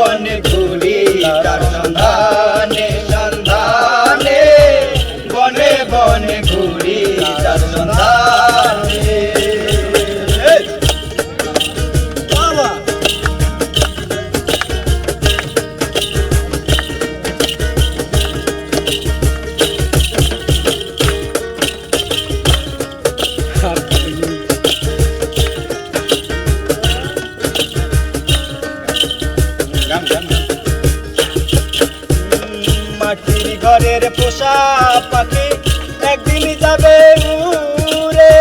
বনে ঘুরি তার সন্ধানে সন্ধানে, বনে বনে ঘুরি তার সন্ধানে। মাটির ঘরের পোষা পাখি একদিন যাবে উড়ে,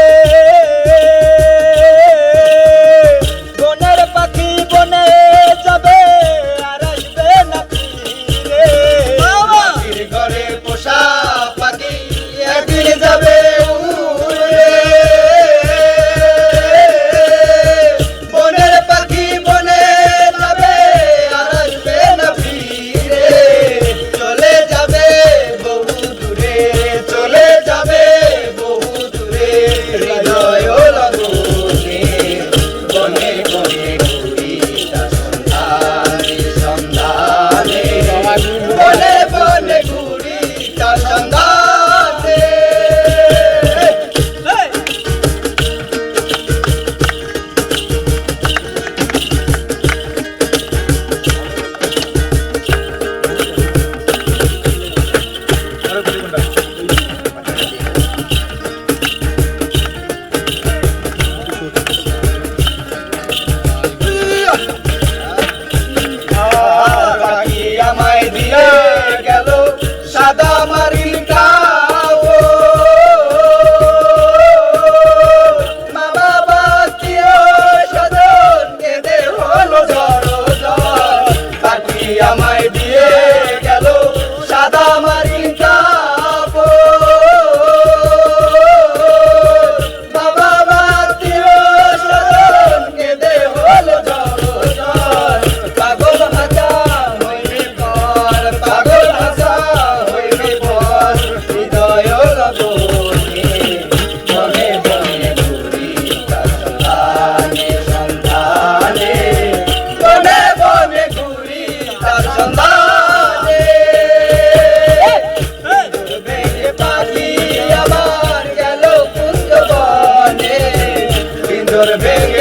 বনের পাখি বনে যাবে আর আসবে না ফিরে। মাটির ঘরে পোষা পাখি একদিন যাবে উড়ে, বনের পাখি বনে যাবে আর আসবে না ফিরে। চলে যাবে বহু দূরে, চলে যাবে বহু দূরে, হৃদয় লগনে বনে বনে ঘুরি তার সন্ধানে সন্ধানে, বনে বনে ঘুরি তার সন্ধানে। পাখি আমায় দিয়ে গেল সাদা মারির কাপড়, মা বাবা আত্মীয় স্বজন কেঁদে হলো ঝড় ঝড়। পাখি আমায় দিয়ে গেল সাদা মারির কাপড়, মা বাবা আত্মীয় স্বজন কেঁদে হলো ঝড় ঝড়। পাগল হাসা হইবে পর, পাগল হাসা হইবে পর, হৃদয় লগনে বনে বনে ঘুরি তার সন্ধানে সন্ধানে, বনে বনে ঘুরি তার সন্ধানে। ভেঙে পাখি আমার গেল কুঞ্জ বনে, সিঁদুর ভেঙে